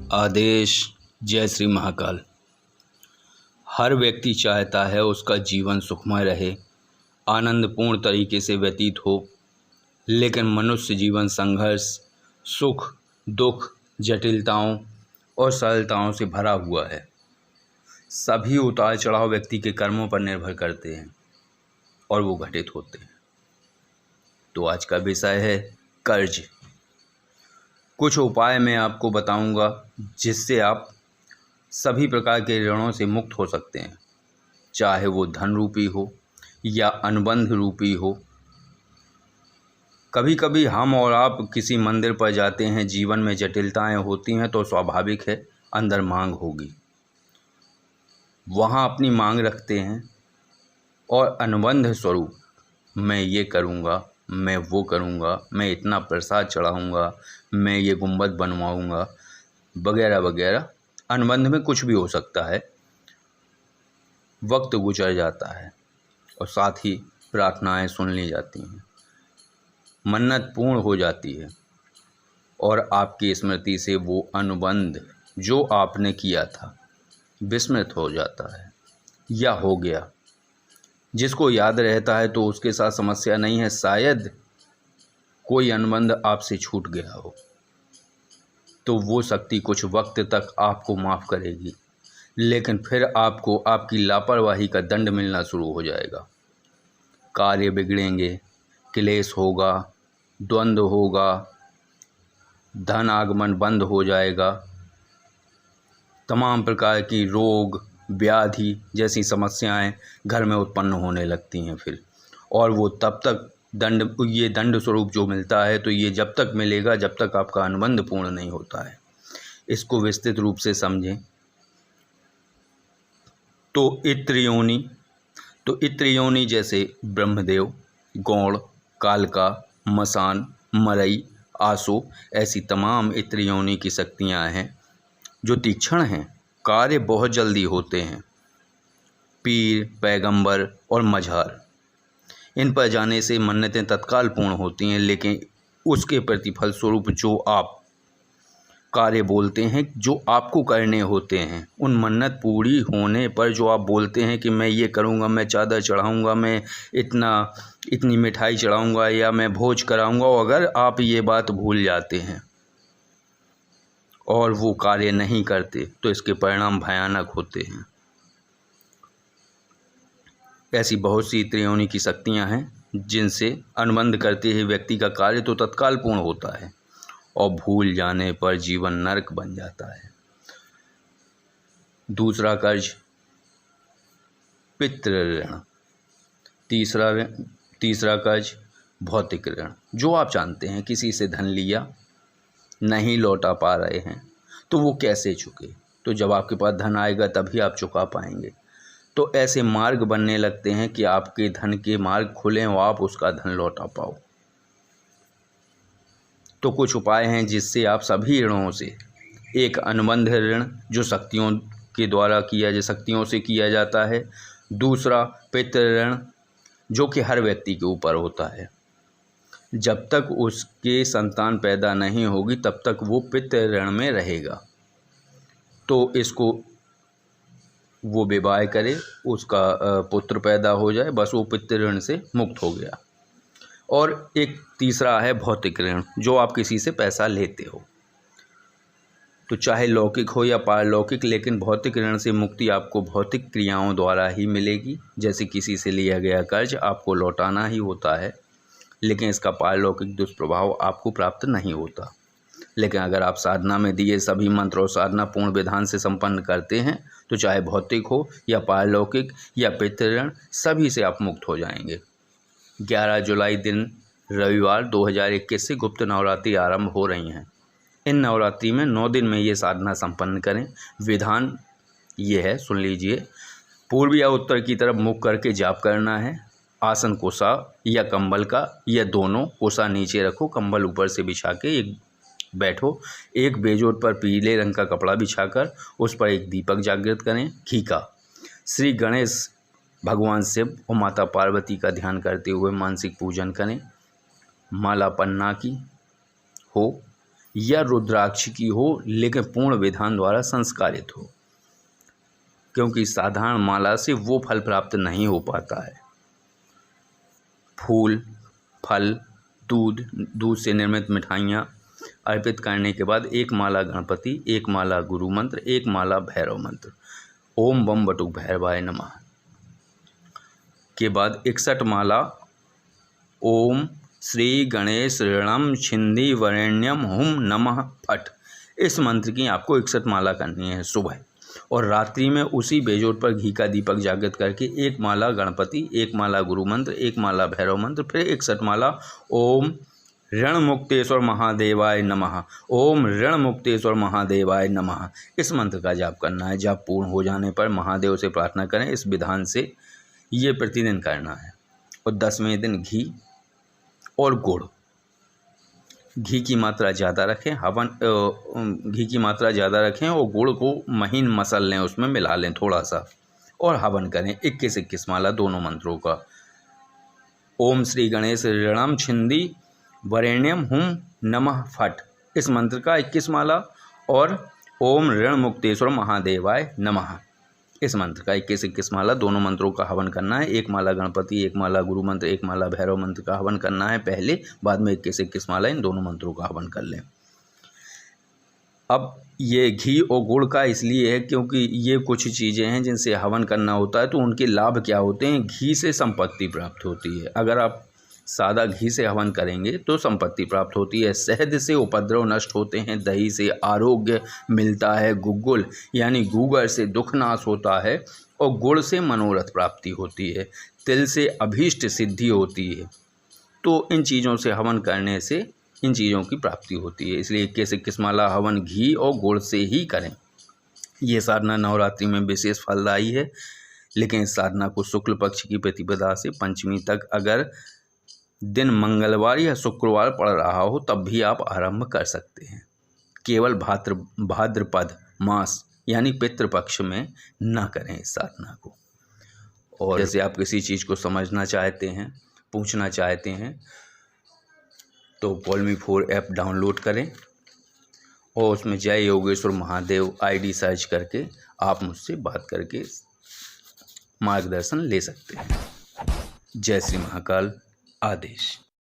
आदेश। जय श्री महाकाल। हर व्यक्ति चाहता है उसका जीवन सुखमय रहे, आनंदपूर्ण तरीके से व्यतीत हो, लेकिन मनुष्य जीवन संघर्ष, सुख, दुख, जटिलताओं और सरलताओं से भरा हुआ है। सभी उतार चढ़ाव व्यक्ति के कर्मों पर निर्भर करते हैं और वो घटित होते हैं। तो आज का विषय है कर्ज। कुछ उपाय मैं आपको बताऊंगा जिससे आप सभी प्रकार के ऋणों से मुक्त हो सकते हैं, चाहे वो धन रूपी हो या अनुबंध रूपी हो। कभी कभी हम और आप किसी मंदिर पर जाते हैं, जीवन में जटिलताएं होती हैं तो स्वाभाविक है अंदर मांग होगी। वहाँ अपनी मांग रखते हैं और अनुबंध स्वरूप मैं ये करूँगा, मैं वो करूँगा, मैं इतना प्रसाद चढ़ाऊँगा, मैं ये गुंबद बनवाऊँगा वगैरह वगैरह। अनुबंध में कुछ भी हो सकता है। वक्त गुजर जाता है और साथ ही प्रार्थनाएं सुन ली जाती हैं, मन्नत पूर्ण हो जाती है और आपकी स्मृति से वो अनुबंध जो आपने किया था विस्मृत हो जाता है या हो गया। जिसको याद रहता है तो उसके साथ समस्या नहीं है, शायद कोई अनुबंध आपसे छूट गया हो तो वो शक्ति कुछ वक्त तक आपको माफ़ करेगी, लेकिन फिर आपको आपकी लापरवाही का दंड मिलना शुरू हो जाएगा। कार्य बिगड़ेंगे, क्लेश होगा, द्वंद्व होगा, धन आगमन बंद हो जाएगा, तमाम प्रकार की रोग व्याधि जैसी समस्याएं घर में उत्पन्न होने लगती हैं फिर। और वो तब तक ये दंड स्वरूप जो मिलता है तो ये जब तक मिलेगा जब तक आपका अनुबंध पूर्ण नहीं होता है। इसको विस्तृत रूप से समझें तो इत्र योनि जैसे ब्रह्मदेव, गौड़, कालका, मसान, मरई, आसो, ऐसी तमाम इत्र योनि की शक्तियाँ हैं जो तीक्ष्ण हैं, कार्य बहुत जल्दी होते हैं। पीर, पैगंबर और मझार, इन पर जाने से मन्नतें तत्काल पूर्ण होती हैं, लेकिन उसके प्रतिफल स्वरूप जो आप कार्य बोलते हैं, जो आपको करने होते हैं, उन मन्नत पूरी होने पर जो आप बोलते हैं कि मैं ये करूँगा, मैं चादर चढ़ाऊँगा, मैं इतनी मिठाई चढ़ाऊँगा या मैं भोज कराऊँगा, और अगर आप ये बात भूल जाते हैं और वो कार्य नहीं करते तो इसके परिणाम भयानक होते हैं। ऐसी बहुत सी त्रियोनि की शक्तियाँ हैं जिनसे अनुबंध करते ही व्यक्ति का कार्य तो तत्काल पूर्ण होता है और भूल जाने पर जीवन नरक बन जाता है। दूसरा कर्ज पितृ ऋण। तीसरा कर्ज भौतिक ऋण। जो आप जानते हैं किसी से धन लिया, नहीं लौटा पा रहे हैं तो वो कैसे चुके, तो जब आपके पास धन आएगा तभी आप चुका पाएंगे। तो ऐसे मार्ग बनने लगते हैं कि आपके धन के मार्ग खुलें और आप उसका धन लौटा पाओ। तो कुछ उपाय हैं जिससे आप सभी ऋणों से, एक अनुबंध ऋण जो शक्तियों से किया जाता है, दूसरा पितृ ऋण जो कि हर व्यक्ति के ऊपर होता है। जब तक उसके संतान पैदा नहीं होगी तब तक वो पितृ ऋण में रहेगा, तो इसको वो विवाह करे, उसका पुत्र पैदा हो जाए, बस वो पितृ ऋण से मुक्त हो गया। और एक तीसरा है भौतिक ऋण, जो आप किसी से पैसा लेते हो, तो चाहे लौकिक हो या पारलौकिक, लेकिन भौतिक ऋण से मुक्ति आपको भौतिक क्रियाओं द्वारा ही मिलेगी। जैसे किसी से लिया गया कर्ज आपको लौटाना ही होता है, लेकिन इसका पारलौकिक दुष्प्रभाव आपको प्राप्त नहीं होता। लेकिन अगर आप साधना में दिए सभी मंत्र और साधना पूर्ण विधान से संपन्न करते हैं तो चाहे भौतिक हो या पारलौकिक या पितृ ऋण, सभी से आप मुक्त हो जाएंगे। 11 जुलाई दिन रविवार 2021 से गुप्त नवरात्रि आरंभ हो रही हैं। इन नवरात्रि में 9 दिन में ये साधना संपन्न करें। विधान ये है, सुन लीजिए। पूर्व या उत्तर की तरफ मुख करके जाप करना है। आसन कोसा या कंबल का या दोनों, कोसा नीचे रखो, कंबल ऊपर से बिछा के बैठो। एक बेजोड़ पर पीले रंग का कपड़ा बिछाकर उस पर एक दीपक जागृत करें, घी का। श्री गणेश भगवान शिव और माता पार्वती का ध्यान करते हुए मानसिक पूजन करें। माला पन्ना की हो या रुद्राक्ष की हो, लेकिन पूर्ण विधान द्वारा संस्कारित हो, क्योंकि साधारण माला से वो फल प्राप्त नहीं हो पाता है। फूल, फल, दूध से निर्मित मिठाइयाँ अर्पित करने के बाद एक माला गणपति, एक माला गुरु मंत्र, एक माला भैरव मंत्र, ओम बम बटुक भैरवाय नमः के बाद 61 माला ओम श्री गणेश ऋणम छिंदी वरेण्यम हुम नमः फट, इस मंत्र की आपको 61 माला करनी है सुबह, और रात्रि में उसी बेजोड़ पर घी का दीपक जागृत करके एक माला गणपति, एक माला गुरु मंत्र, एक माला भैरव मंत्र, फिर 61 माला ओम ऋण मुक्तेश्वर महादेवाय नमः, ओम ऋण मुक्तेश्वर महादेवाय नमः, इस मंत्र का जाप करना है। जाप पूर्ण हो जाने पर महादेव से प्रार्थना करें। इस विधान से ये प्रतिदिन करना है। और 10वें दिन घी और गुड़, घी की मात्रा ज़्यादा रखें, घी की मात्रा ज़्यादा रखें और गुड़ को महीन मसल लें, उसमें मिला लें थोड़ा सा, और हवन करें 21 माला दोनों मंत्रों का। ओम श्री गणेश ऋणम छिंदी वरेण्यम हुम नमः फट, इस मंत्र का 21 माला, और ओम ऋण मुक्तेश्वर महादेवाय नमः, इस मंत्र का 21 माला दोनों मंत्रों का हवन करना है। एक माला गणपति, एक माला गुरु मंत्र, एक माला भैरव मंत्र का हवन करना है पहले, बाद में 21 माला इन दोनों मंत्रों का हवन कर लें। अब ये घी और गुड़ का इसलिए है क्योंकि ये कुछ चीज़ें हैं जिनसे हवन करना होता है, तो उनके लाभ क्या होते हैं। घी से संपत्ति प्राप्त होती है, अगर आप सादा घी से हवन करेंगे तो संपत्ति प्राप्त होती है। शहद से उपद्रव नष्ट होते हैं, दही से आरोग्य मिलता है, गुग्गुल यानी गूगर से दुख नाश होता है, और गुड़ से मनोरथ प्राप्ति होती है, तिल से अभीष्ट सिद्धि होती है। तो इन चीज़ों से हवन करने से इन चीज़ों की प्राप्ति होती है, इसलिए 21 माला हवन घी और गुड़ से ही करें। ये साधना नवरात्रि में विशेष फलदायी है, लेकिन इस साधना को शुक्ल पक्ष की प्रतिपदा से पंचमी तक अगर दिन मंगलवार या शुक्रवार पड़ रहा हो तब भी आप आरंभ कर सकते हैं। केवल भाद्रपद मास यानी पितृपक्ष में न करें इस साधना को। और जैसे आप किसी चीज़ को समझना चाहते हैं, पूछना चाहते हैं, तो कॉल-मी-4 ऐप डाउनलोड करें और उसमें जय योगेश्वर महादेव आईडी सर्च करके आप मुझसे बात करके मार्गदर्शन ले सकते हैं। जय श्री महाकाल। आदेश।